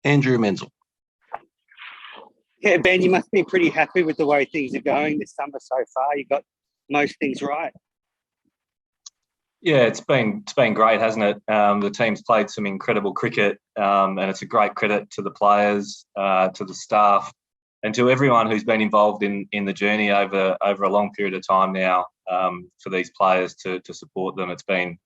Andrew Menzel. Yeah, Ben, you must be pretty happy with the way things are going this summer so far. You got most things right. Yeah, it's been great, hasn't it? The team's played some incredible cricket, and it's a great credit to the players, to the staff, and to everyone who's been involved in the journey over a long period of time now. For these players to support them, it's been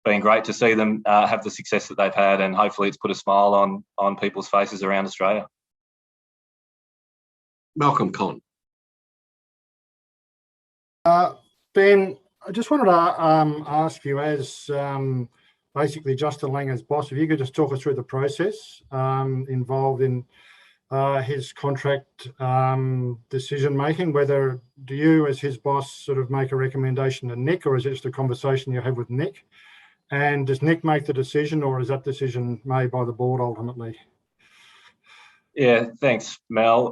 great to see them have the success that they've had, and hopefully it's put a smile on people's faces around Australia. Malcolm Conn. Ben, I just wanted to ask you, as basically Justin Langer's boss, if you could just talk us through the process involved in his contract decision making. Whether do you, as his boss, sort of make a recommendation to Nick, or is it just a conversation you have with Nick? And does Nick make the decision, or is that decision made by the board ultimately? Yeah, thanks, Mel.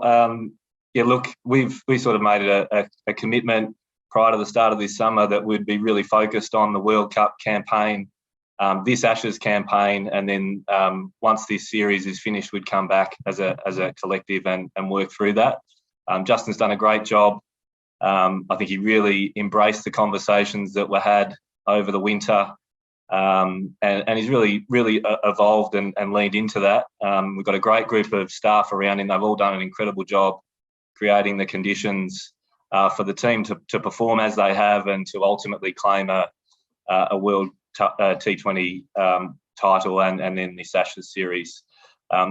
Yeah, look, we sort of made it a commitment prior to the start of this summer that we'd be really focused on the World Cup campaign, this Ashes campaign, and then once this series is finished, we'd come back as a collective and work through that. Justin's done a great job. I think he really embraced the conversations that were had over the winter, and he's really evolved and leaned into that. We've got a great group of staff around him. They've all done an incredible job creating the conditions for the team to perform as they have, and to ultimately claim a World T20 title and then this Ashes series.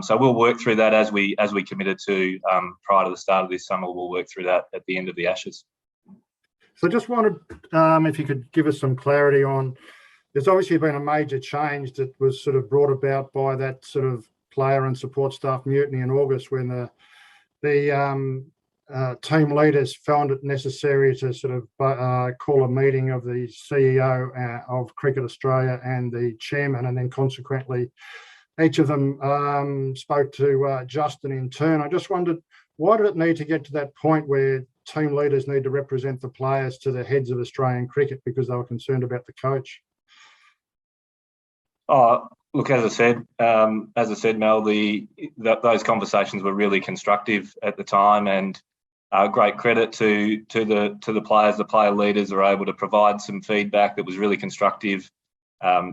So we'll work through that as we committed to prior to the start of this summer. We'll work through that at the end of the Ashes. So just wanted, if you could give us some clarity on, there's obviously been a major change that was sort of brought about by that sort of player and support staff mutiny in August, when the team leaders found it necessary to sort of call a meeting of the CEO of Cricket Australia and the chairman, and then consequently each of them spoke to Justin in turn. I just wondered, why did it need to get to that point where team leaders need to represent the players to the heads of Australian cricket because they were concerned about the coach? Oh, look, as I said, Mel, those conversations were really constructive at the time, and great credit to the players. The player leaders are able to provide some feedback that was really constructive.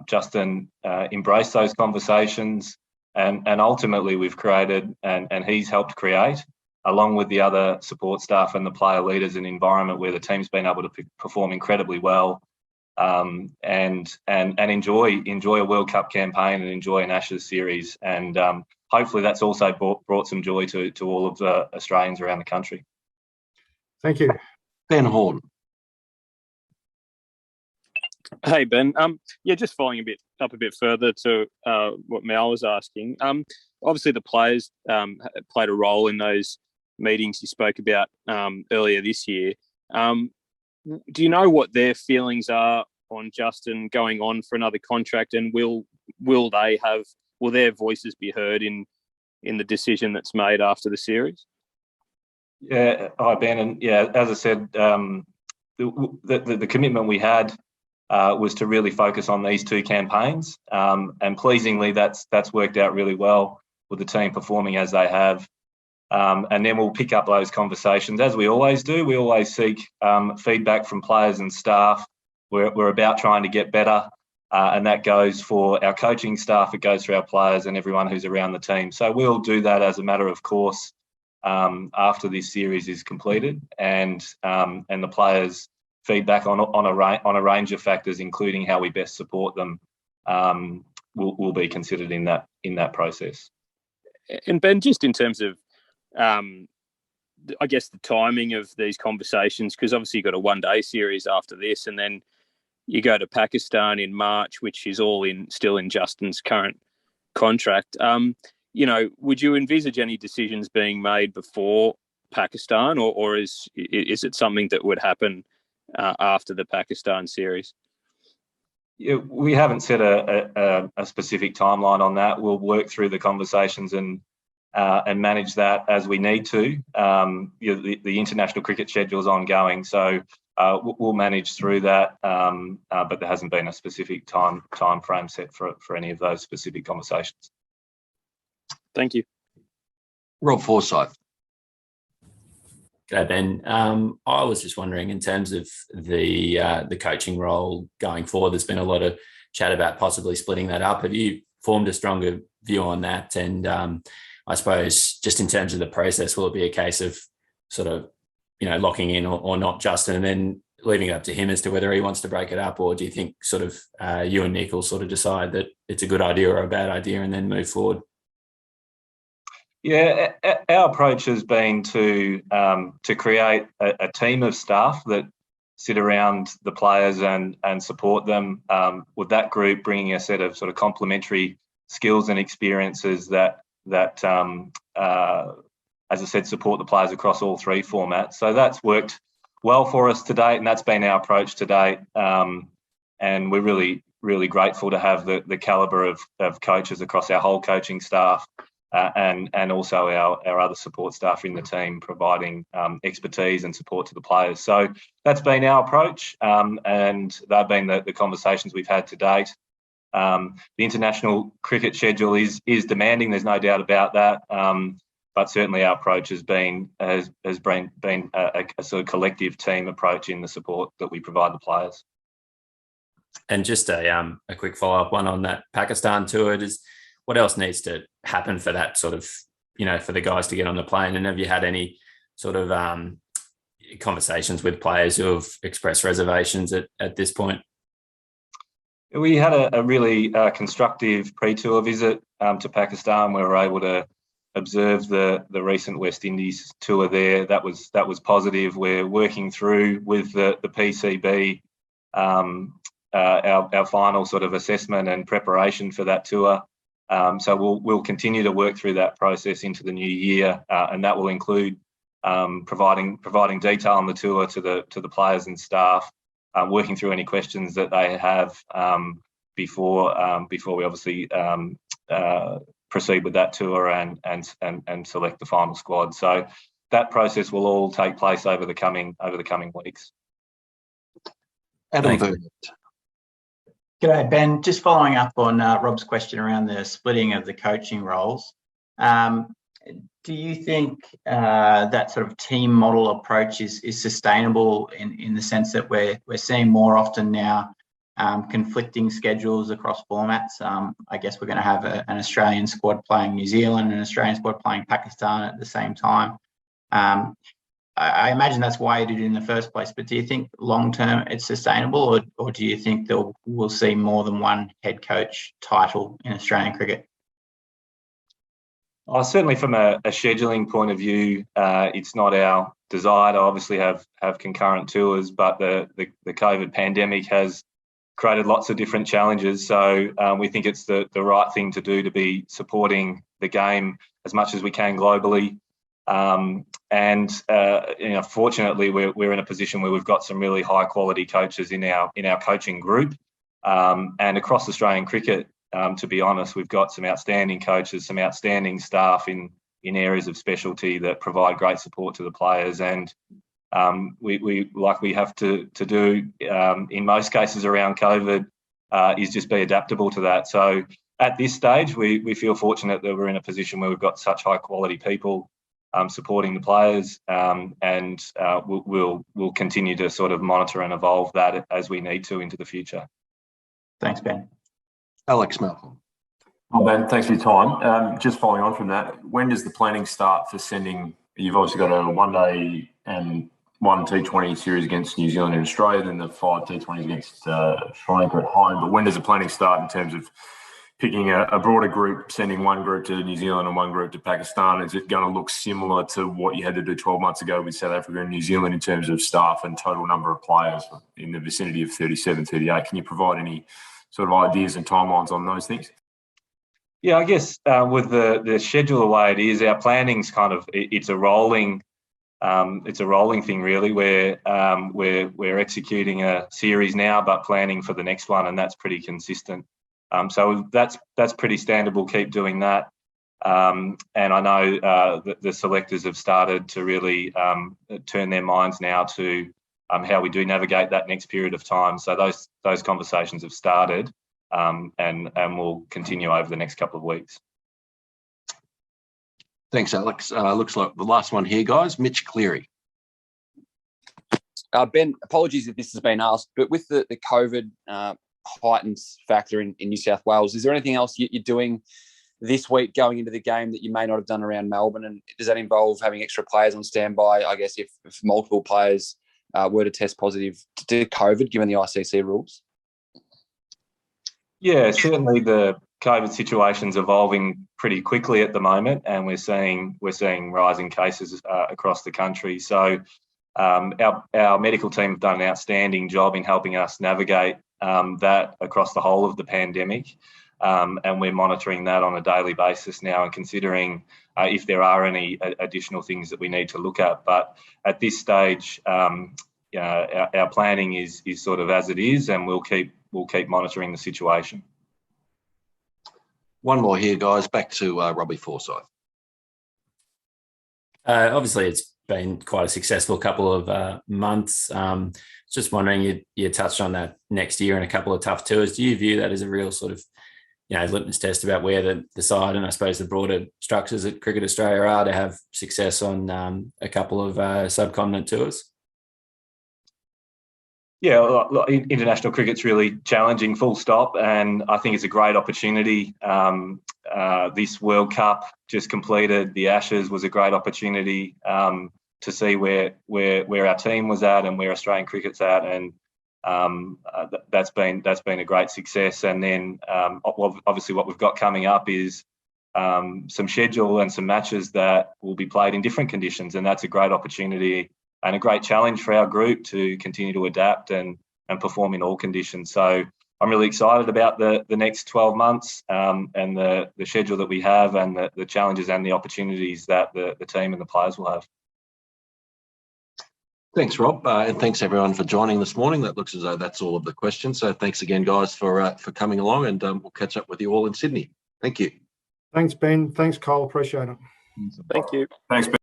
Justin embraced those conversations, and ultimately we've created, and he's helped create, along with the other support staff and the player leaders, an environment where the team's been able to perform incredibly well, and enjoy a World Cup campaign and enjoy an Ashes series. And hopefully that's also brought some joy to all of the Australians around the country. Thank you. Ben Horn. Hey, Ben. Yeah, just following a bit further to what Mel was asking. Obviously, the players played a role in those meetings you spoke about earlier this year. Do you know what their feelings are on Justin going on for another contract, and will their voices be heard in the decision that's made after the series? Yeah, hi Ben, and yeah, as I said, the commitment we had was to really focus on these two campaigns, and pleasingly, that's worked out really well with the team performing as they have. And then we'll pick up those conversations as we always do. We always seek feedback from players and staff. We're about trying to get better, and that goes for our coaching staff, it goes for our players and everyone who's around the team. So we'll do that as a matter of course after this series is completed, and the players' feedback on a range of factors, including how we best support them, will be considered in that process. And Ben, just in terms of I guess the timing of these conversations, because obviously you've got a one-day series after this, and then you go to Pakistan in March, which is still in Justin's current contract. Would you envisage any decisions being made before Pakistan, or is it something that would happen after the Pakistan series? Yeah, we haven't set a specific timeline on that. We'll work through the conversations and manage that as we need to. The international cricket schedule is ongoing, so we'll manage through that. But there hasn't been a specific time frame set for any of those specific conversations. Thank you. Rob Forsyth. G'day, Ben. I was just wondering, in terms of the coaching role going forward, there's been a lot of chat about possibly splitting that up. Have you formed a stronger view on that? And I suppose just in terms of the process, will it be a case of sort of, locking in or not Justin, and then leaving it up to him as to whether he wants to break it up? Or do you think sort of you and Nick will sort of decide that it's a good idea or a bad idea and then move forward? Yeah, our approach has been to create a team of staff that sit around the players and support them, with that group bringing a set of sort of complementary skills and experiences that as I said, support the players across all three formats. So that's worked well for us to date, and that's been our approach to date. And we're really, really grateful to have the calibre of coaches across our whole coaching staff, and also our other support staff in the team, providing expertise and support to the players. So that's been our approach, and they've been the conversations we've had to date. The international cricket schedule is demanding, there's no doubt about that. But certainly our approach has been a sort of collective team approach in the support that we provide the players. And just a quick follow-up one on that Pakistan tour. What else needs to happen for that sort of, for the guys to get on the plane? And have you had any sort of conversations with players who have expressed reservations at this point? We had a really constructive pre-tour visit to Pakistan, where we were able to observe the recent West Indies tour there. That was positive. We're working through with the PCB our final sort of assessment and preparation for that tour. So we'll continue to work through that process into the new year, and that will include providing detail on the tour to the players and staff, working through any questions that they have before we obviously proceed with that tour and select the final squad. So that process will all take place over the coming weeks. Adam Burnett. G'day, Ben. Just following up on Rob's question around the splitting of the coaching roles. Do you think that sort of team model approach is sustainable in the sense that we're seeing more often now conflicting schedules across formats? I guess we're going to have an Australian squad playing New Zealand and an Australian squad playing Pakistan at the same time. I imagine that's why you did it in the first place, but do you think long-term it's sustainable, or do you think that we'll see more than one head coach title in Australian cricket? Certainly from a scheduling point of view, it's not our desire to obviously have concurrent tours, but the COVID pandemic has created lots of different challenges. So we think it's the right thing to do to be supporting the game as much as we can globally. Fortunately, we're in a position where we've got some really high quality coaches in our coaching group, and across Australian cricket. To be honest, we've got some outstanding coaches, some outstanding staff in areas of specialty that provide great support to the players, and we like we have to do in most cases around COVID is just be adaptable to that. So at this stage, we feel fortunate that we're in a position where we've got such high quality people supporting the players, and we'll continue to sort of monitor and evolve that as we need to into the future. Thanks, Ben. Alex Malcolm. Well, Ben, thanks for your time. Just following on from that, when does the planning start for sending? You've obviously got a one-day and one T20 series against New Zealand and Australia, then the 5 T20s against Sri Lanka at home. But when does the planning start in terms of picking a broader group, sending one group to New Zealand and one group to Pakistan? Is it going to look similar to what you had to do 12 months ago with South Africa and New Zealand in terms of staff and total number of players in the vicinity of 37, 38? Can you provide any sort of ideas and timelines on those things? Yeah, I guess with the schedule the way it is, our planning's kind of it's a rolling thing really, where we're executing a series now, but planning for the next one, and that's pretty consistent. So that's pretty standard. We'll keep doing that, and I know that the selectors have started to really turn their minds now to how we do navigate that next period of time. So those conversations have started, and will continue over the next couple of weeks. Thanks, Alex. Looks like the last one here, guys. Mitch Cleary. Ben, apologies if this has been asked, but with the COVID heightened factor in New South Wales, is there anything else you're doing this week going into the game that you may not have done around Melbourne? And does that involve having extra players on standby, I guess, if multiple players were to test positive to COVID, given the ICC rules? Yeah, certainly the COVID situation's evolving pretty quickly at the moment, and we're seeing rising cases across the country. So our medical team have done an outstanding job in helping us navigate that across the whole of the pandemic. And we're monitoring that on a daily basis now and considering if there are any additional things that we need to look at. But at this stage, our planning is sort of as it is, and we'll keep monitoring the situation. One more here, guys. Back to Robbie Forsyth. Obviously, it's been quite a successful couple of months. Just wondering, you touched on that next year and a couple of tough tours. Do you view that as a real sort of, litmus test about where the side and I suppose the broader structures at Cricket Australia are to have success on a couple of subcontinent tours? Yeah, international cricket's really challenging, full stop, and I think it's a great opportunity. This World Cup just completed, the Ashes was a great opportunity to see where our team was at and where Australian cricket's at, and that's been a great success. And then obviously what we've got coming up is some schedule and some matches that will be played in different conditions, and that's a great opportunity and a great challenge for our group to continue to adapt and perform in all conditions. So I'm really excited about the next 12 months and the schedule that we have and the challenges and the opportunities that the team and the players will have. Thanks, Rob, and thanks everyone for joining this morning. That looks as though that's all of the questions. So thanks again, guys, for coming along, and we'll catch up with you all in Sydney. Thank you. Thanks, Ben. Thanks, Cole. Appreciate it. Thank you. Thanks, Ben.